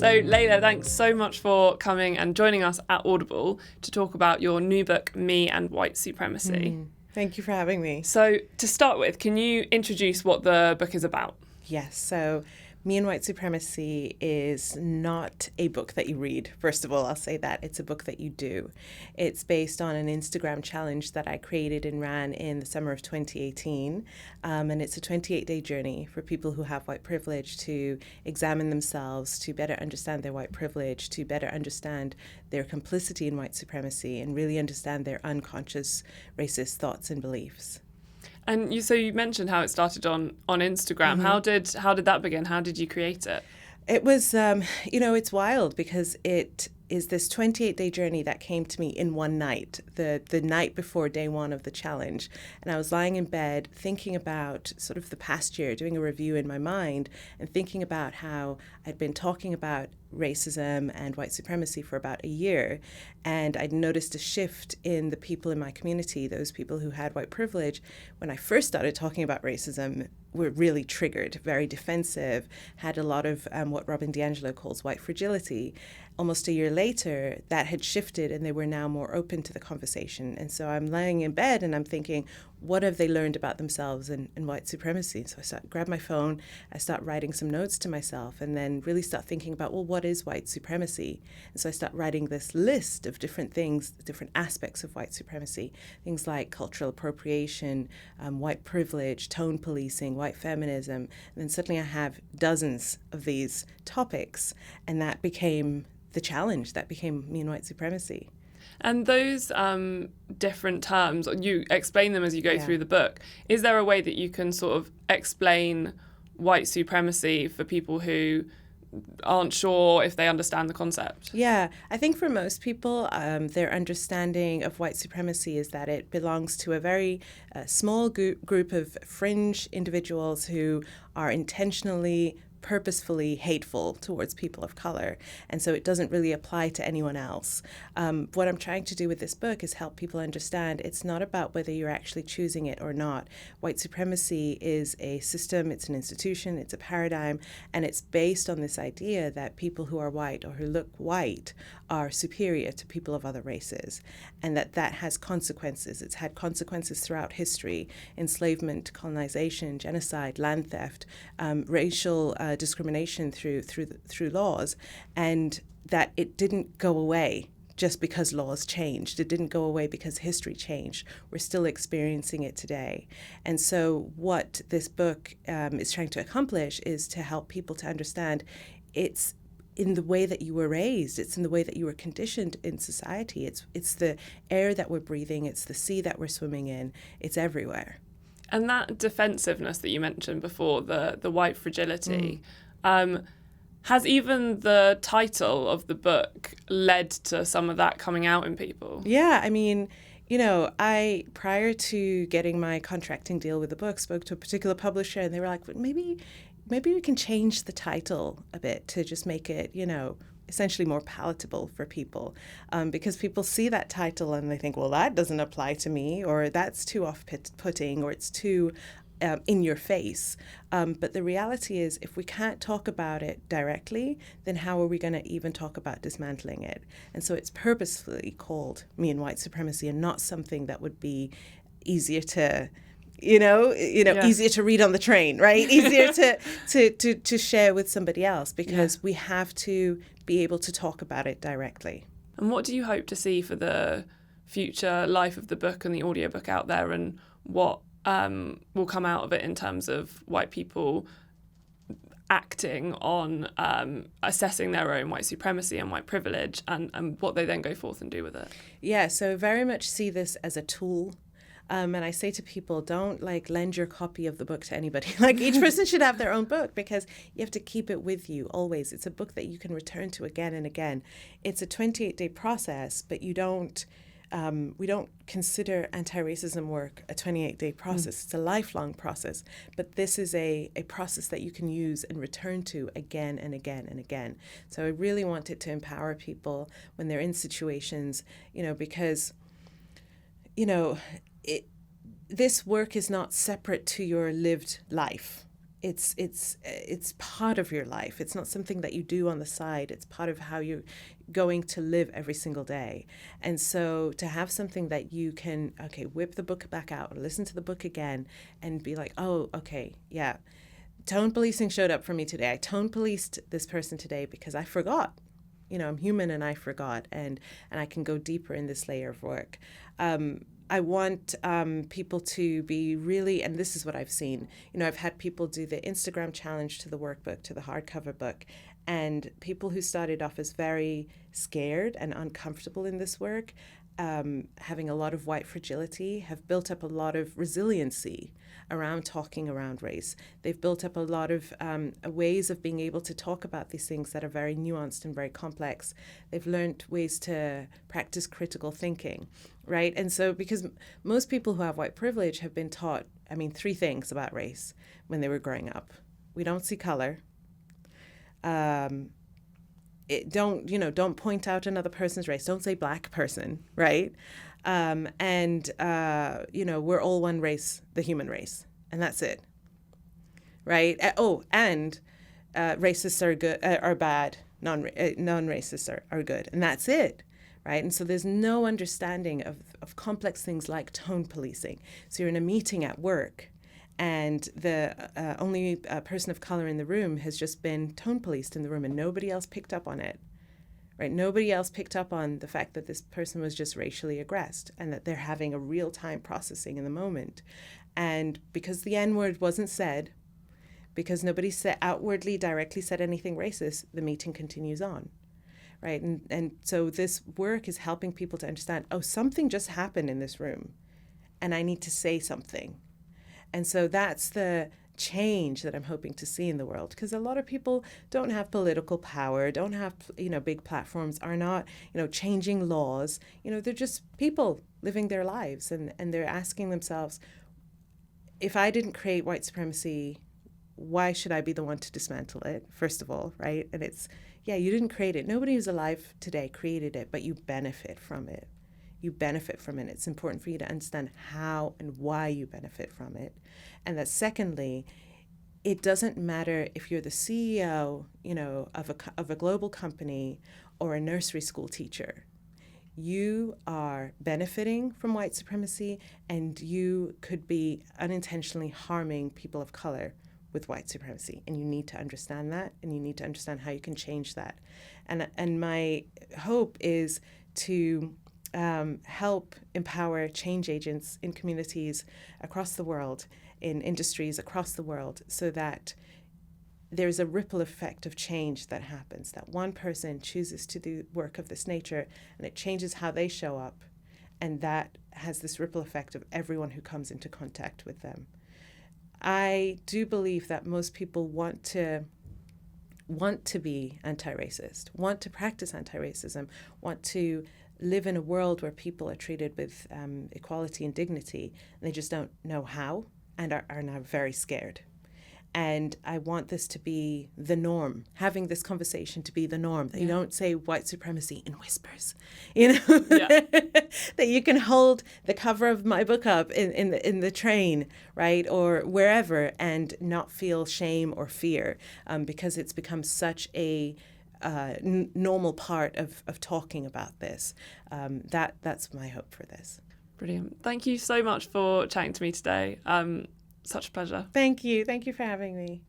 So Layla, thanks so much for coming and joining us at Audible to talk about your new book, Me and White Supremacy. Thank you for having me. So to start with, can you introduce what the book is about? Yes, so Me and White Supremacy is not a book that you read. First of all, I'll say that. It's a book that you do. It's based on an Instagram challenge that I created and ran in the summer of 2018. And it's a 28-day journey for people who have white privilege to examine themselves, to better understand their white privilege, to better understand their complicity in white supremacy, and really understand their unconscious racist thoughts and beliefs. And you mentioned how it started on Instagram. Mm-hmm. How did that begin? How did you create it? It was, it's wild because it is this 28-day journey that came to me in one night, the night before day one of the challenge. And I was lying in bed thinking about sort of the past year, doing a review in my mind and thinking about how I'd been talking about racism and white supremacy for about a year. And I'd noticed a shift in the people in my community, those people who had white privilege. When I first started talking about racism, were really triggered, very defensive, had a lot of what Robin DiAngelo calls white fragility. Almost a year later, that had shifted and they were now more open to the conversation. And so I'm lying in bed and I'm thinking, what have they learned about themselves and white supremacy? So I grab my phone, I start writing some notes to myself and then really start thinking about, well, what is white supremacy? And so I start writing this list of different things, different aspects of white supremacy, things like cultural appropriation, white privilege, tone policing, white feminism. And then suddenly I have dozens of these topics, and that became the challenge, that became Me and White Supremacy. And those different terms, you explain them as you go through the book. Is there a way that you can sort of explain white supremacy for people who aren't sure if they understand the concept? Yeah, I think for most people, their understanding of white supremacy is that it belongs to a very small group of fringe individuals who are intentionally purposefully hateful towards people of color. And so it doesn't really apply to anyone else. What I'm trying to do with this book is help people understand it's not about whether you're actually choosing it or not. White supremacy is a system, it's an institution, it's a paradigm, and it's based on this idea that people who are white or who look white are superior to people of other races, and that has consequences. It's had consequences throughout history: enslavement, colonization, genocide, land theft, racial discrimination through laws, and that it didn't go away just because laws changed. It didn't go away because history changed. We're still experiencing it today. And so what this book is trying to accomplish is to help people to understand it's in the way that you were raised, it's in the way that you were conditioned in society. It's the air that we're breathing, it's the sea that we're swimming in, it's everywhere. And that defensiveness that you mentioned before, the white fragility, has even the title of the book led to some of that coming out in people? Yeah, I mean, I, prior to getting my contracting deal with the book, spoke to a particular publisher and they were like, well, maybe we can change the title a bit to just make it, essentially more palatable for people, because people see that title and they think, well, that doesn't apply to me, or that's too off-putting, or it's too in your face. But the reality is, if we can't talk about it directly, then how are we going to even talk about dismantling it? And so it's purposefully called Me and White Supremacy, and not something that would be easier to easier to read on the train, right? Easier to share with somebody else, because we have to be able to talk about it directly. And what do you hope to see for the future life of the book and the audiobook out there, and what will come out of it in terms of white people acting on assessing their own white supremacy and white privilege, and what they then go forth and do with it? Yeah, so very much see this as a tool. And I say to people, don't lend your copy of the book to anybody. Each person should have their own book, because you have to keep it with you always. It's a book that you can return to again and again. It's a 28-day process, but we don't consider anti-racism work a 28-day process. It's a lifelong process. But this is a process that you can use and return to again and again and again. So I really wanted to empower people when they're in situations, because, this work is not separate to your lived life. it's part of your life. It's not something that you do on the side. It's part of how you're going to live every single day. And so to have something that you can, okay, whip the book back out or listen to the book again and be like, oh, okay, yeah, tone policing showed up for me today. I tone policed this person today because I forgot. I'm human and I forgot, and I can go deeper in this layer of work. I want people to be really, and this is what I've seen, I've had people do the Instagram challenge to the workbook, to the hardcover book, and people who started off as very scared and uncomfortable in this work, having a lot of white fragility, have built up a lot of resiliency around talking around race. They've built up a lot of ways of being able to talk about these things that are very nuanced and very complex. They've learned ways to practice critical thinking, right? And so because most people who have white privilege have been taught, three things about race when they were growing up. We don't see color. Don't point out another person's race. Don't say black person, right? We're all one race, the human race, and that's it, right? Racists are good, are bad. Non-racists are good, and that's it, right? And so there's no understanding of complex things like tone policing. So you're in a meeting at work, and the only person of color in the room has just been tone policed in the room, and nobody else picked up on it, right? Nobody else picked up on the fact that this person was just racially aggressed and that they're having a real-time processing in the moment. And because the N-word wasn't said, because nobody said outwardly, directly said anything racist, the meeting continues on, right? And so this work is helping people to understand, something just happened in this room, and I need to say something. And so that's the change that I'm hoping to see in the world, because a lot of people don't have political power, don't have, big platforms, are not, changing laws. They're just people living their lives, and they're asking themselves, if I didn't create white supremacy, why should I be the one to dismantle it, first of all, right? And it's, you didn't create it. Nobody who's alive today created it, but you benefit from it. You benefit from it. It's important for you to understand how and why you benefit from it. And that secondly, it doesn't matter if you're the CEO, of a global company or a nursery school teacher. You are benefiting from white supremacy, and you could be unintentionally harming people of color with white supremacy. And you need to understand that, and you need to understand how you can change that. And my hope is to help empower change agents in communities across the world, in industries across the world, so that there's a ripple effect of change that happens, that one person chooses to do work of this nature and it changes how they show up, and that has this ripple effect of everyone who comes into contact with them. I do believe that most people want to be anti-racist, want to practice anti-racism, want to live in a world where people are treated with equality and dignity, and they just don't know how, and are now very scared. And I want this to be the norm, having this conversation to be the norm, that you don't say white supremacy in whispers, that you can hold the cover of my book up in the train, right, or wherever, and not feel shame or fear, because it's become such a normal part of talking about this. That's my hope for this. Brilliant. Thank you so much for chatting to me today. Such a pleasure. Thank you. Thank you for having me.